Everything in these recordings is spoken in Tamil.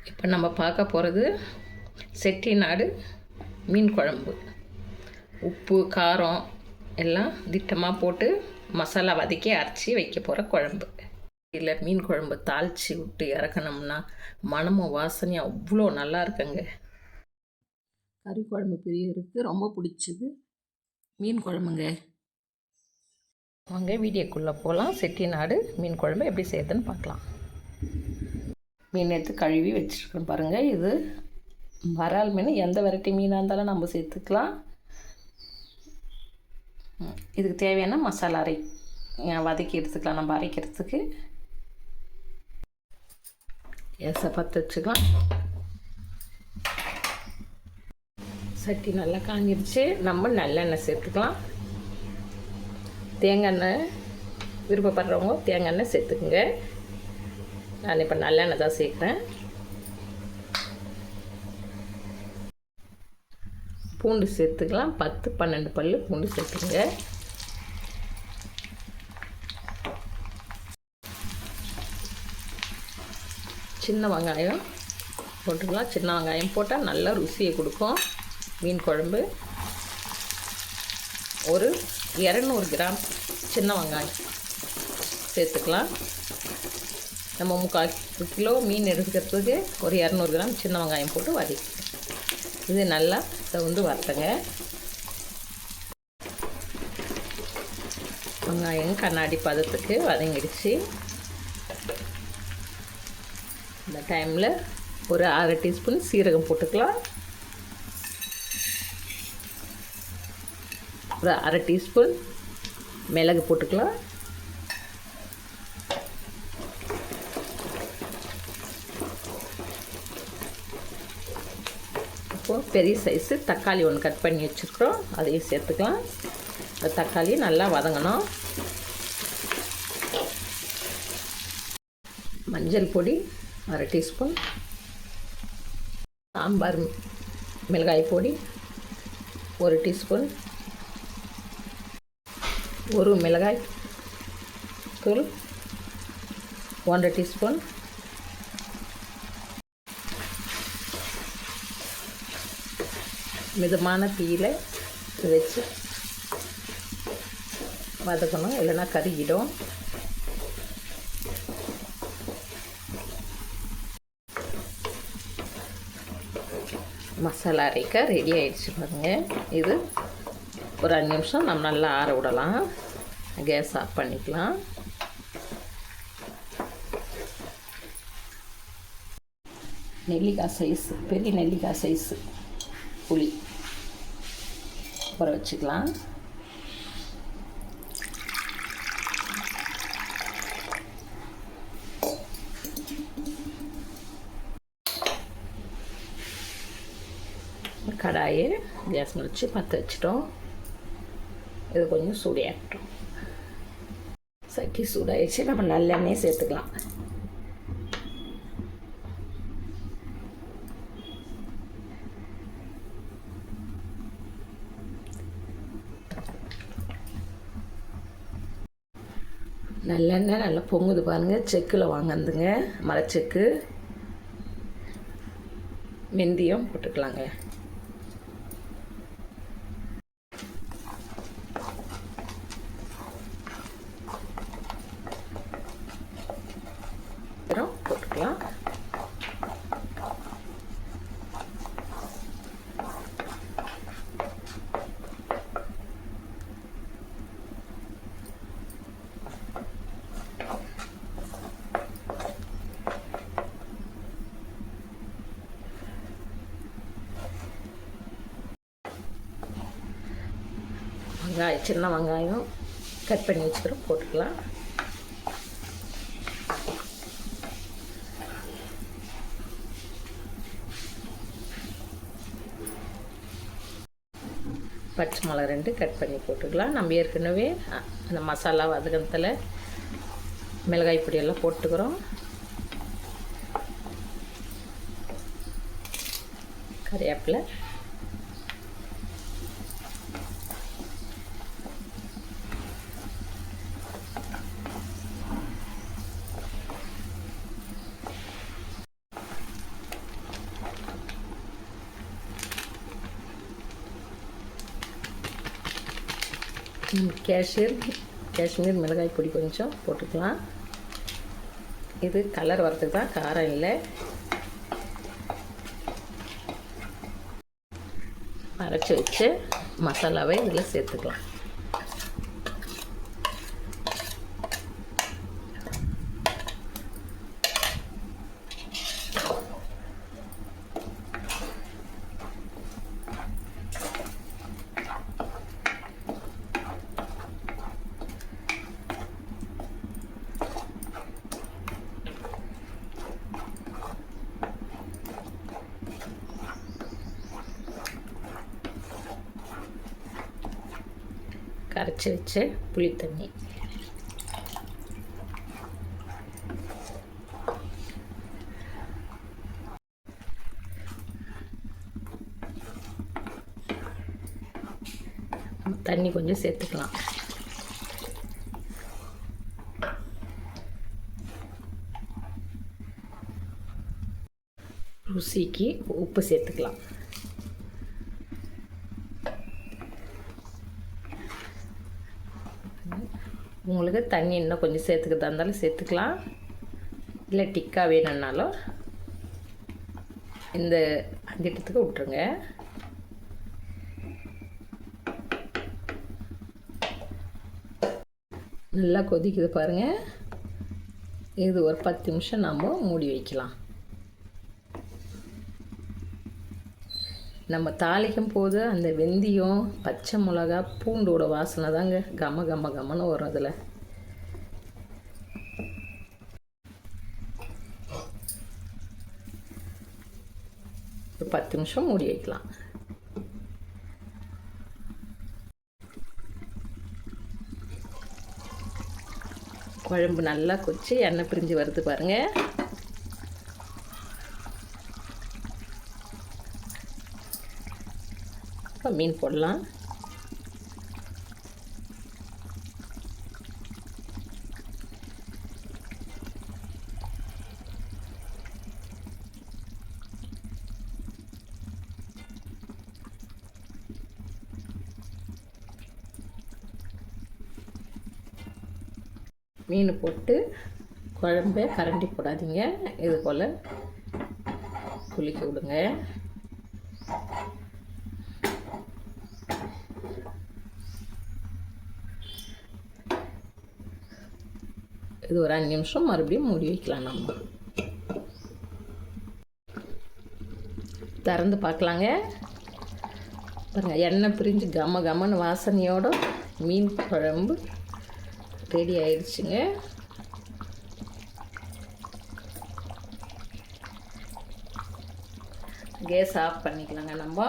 இப்போ நம்ம பார்க்க போகிறது செட்டிநாடு மீன் குழம்பு. உப்பு காரம் எல்லாம் திட்டமாக போட்டு மசாலா வதக்கி அரைச்சி வைக்க போகிற குழம்பு. இல்லை மீன் குழம்பு தாளித்து விட்டு இறக்கணும்னா மனமும் வாசனையும் அவ்வளோ நல்லா இருக்குங்க. கறி குழம்பு பிரியருக்கு ரொம்ப பிடிச்சது மீன் குழம்புங்க. வாங்க வீடியோக்குள்ளே போகலாம். செட்டிநாடு மீன் குழம்பு எப்படி செய்யுதுன்னு பார்க்கலாம். மீன் எடுத்து கழுவி வச்சுருக்கேன் பாருங்கள். இது வரால் மீன், எந்த வெரைட்டி மீனாக இருந்தாலும் நம்ம சேர்த்துக்கலாம். இதுக்கு தேவையான மசாலா வதக்கி எடுத்துக்கலாம். நம்ம அரைக்கிறதுக்கு கேஸை பற்ற வச்சுக்கலாம். சட்டி நல்லா காஞ்சிடுச்சு. நம்ம நல்லெண்ணெய் சேர்த்துக்கலாம். தேங்காய் எண்ணெய் விருப்பப்படுறவங்க தேங்காய் எண்ணெய் சேர்த்துக்குங்க. நான் இப்போ நல்லெண்ணெய் தான் சேர்க்குறேன். பூண்டு சேர்த்துக்கலாம். 10-12 பல் பூண்டு சேர்த்துங்க. சின்ன வெங்காயம் போட்டுக்கலாம். சின்ன வெங்காயம் போட்டால் நல்லா ருசியை கொடுக்கும் மீன் குழம்பு. ஒரு 200 கிராம் சின்ன வெங்காயம் சேர்த்துக்கலாம். நம்ம 3/4 கிலோ மீன் எடுக்கிறதுக்கு ஒரு 200 கிராம் சின்ன வெங்காயம் போட்டு வதக்கி இது நல்லா வறுத்துங்க. வெங்காயம் கண்ணாடி பதத்துக்கு வதங்கிடுச்சு. இந்த டைமில் ஒரு 1/2 டீஸ்பூன் சீரகம் போட்டுக்கலாம். ஒரு 1/2 டீஸ்பூன் மிளகு போட்டுக்கலாம். இப்போது பெரிய சைஸு தக்காளி ஒன்று கட் பண்ணி வச்சுருக்குறோம், அதையும் சேர்த்துக்கலாம். இந்த தக்காளி நல்லா வதங்கணும். மஞ்சள் பொடி 1/2 டீஸ்பூன், சாம்பார் மிளகாய் பொடி 1 டீஸ்பூன், ஒரு மிளகாய் தூள் 1/2 டீஸ்பூன், மிதமான தீயில வச்சு வதக்கணும், இல்லைன்னா கருகிடும். மசாலா அரைக்க ரெடி ஆகிடுச்சு பாருங்கள். இது ஒரு 5 நிமிஷம் நம்ம நல்லா ஆற விடலாம். கேஸ் ஆஃப் பண்ணிக்கலாம். நெல்லிக்காய் சைஸு, பெரிய நெல்லிக்காய் சைஸு புளி ஊற வச்சுக்கலாம். கடாயை கேஸ் வச்சு பற்ற வச்சிட்டோம். இது கொஞ்சம் சூடாகட்டும். சட்டி சூடாகிடுச்சு. நம்ம நல்லெண்ணெய் சேர்த்துக்கலாம். நல்லெண்ணெய் நல்லா பொங்குது பாருங்கள். செக்கில் வாங்கினதுங்க, மரச்செக்கு. வெந்தயம் போட்டுக்கலாங்க. போட்டுக்கலாம். வெங்காயம், சின்ன வெங்காயம் கட் பண்ணி வச்சுக்கிறோம், போட்டுக்கலாம். பச்சை மிளகா 2 கட் பண்ணி போட்டுக்கலாம். நம்ம ஏற்கனவே அந்த மசாலா வதக்கத்தில் மிளகாய் பொடியெல்லாம் போட்டுக்கிறோம். கறிவேப்பிலை, காஷ்மீர் மிளகாய் பொடி கொஞ்சம் போட்டுக்கலாம். இது கலர் வரதுக்கு தான், காரம் இல்லை. அரைச்சி வச்சு மசாலாவை இதில் சேர்த்துக்கலாம். கரைச்சி வச்ச புளி தண்ணி, தண்ணி கொஞ்சம் சேர்த்துக்கலாம். ருசிக்கு உப்பு சேர்த்துக்கலாம். உங்களுக்கு தண்ணி இன்னும் கொஞ்சம் சேர்த்துக்கிறதா இருந்தாலும் சேர்த்துக்கலாம், இல்லை டிக்கா வேணும்னாலும் இந்த திட்டத்துக்கு விட்டுருங்க. நல்லா கொதிக்குது பாருங்கள். இது ஒரு 10 நிமிஷம் நம்ம மூடி வைக்கலாம். நம்ம தாளிக்கும் போது அந்த வெந்தயம், பச்சை மிளகா, பூண்டோட வாசனை தாங்க கம கம கமன்னு வரும். அதில் ஒரு 10 நிமிஷம் மூடி வைக்கலாம். குழம்பு நல்லா கொச்சி எண்ணெய் பிரிஞ்சு வருது பாருங்கள். இப்போ மீன் போடலாம். மீன் போட்டு குழம்பை கரண்டி போடாதீங்க, இது போல் குளிக்க விடுங்க. இது ஒரு 5 நிமிஷம் மறுபடியும் மூடி வைக்கலாம். நம்ம திறந்து பார்க்கலாங்க. பாருங்கள், எண்ணெய் பிரிஞ்சு கம கமன்னு வாசனையோட மீன் குழம்பு ரெடி ஆயிடுச்சுங்க. கேஸ் ஆஃப் பண்ணிக்கலாங்க. நம்ம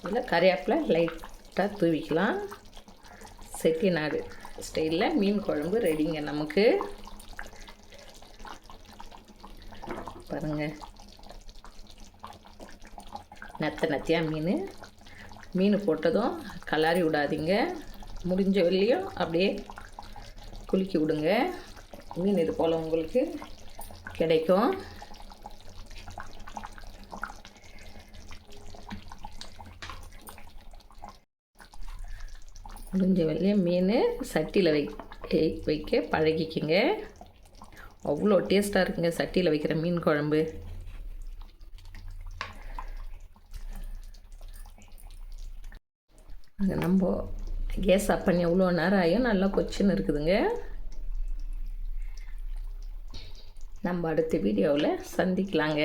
இதில் கறிவேப்பிலை லைட்டாக தூவிக்கலாம். செட்டிநாடு ஸ்டைலில் மீன் குழம்பு ரெடிங்க நமக்கு. பாருங்கள், நத்தியாக மீன் போட்டதும் கலாரி விடாதீங்க. முடிஞ்ச வெளியும் அப்படியே குலுக்கி விடுங்க. மீன் இது போல் உங்களுக்கு கிடைக்கும். முடிஞ்ச வெளியே மீன் சட்டியில் வைக்க பழகிக்கிங்க. அவ்வளோ டேஸ்ட்டாக இருக்குங்க சட்டியில் வைக்கிற மீன் குழம்பு. அது நம்ம கேஸ் ஆஃப் பண்ணி எவ்வளோ நேரம் ஆகியும் நல்லா கொச்சின்னு இருக்குதுங்க. நம்ம அடுத்த வீடியோவில் சந்திக்கலாங்க.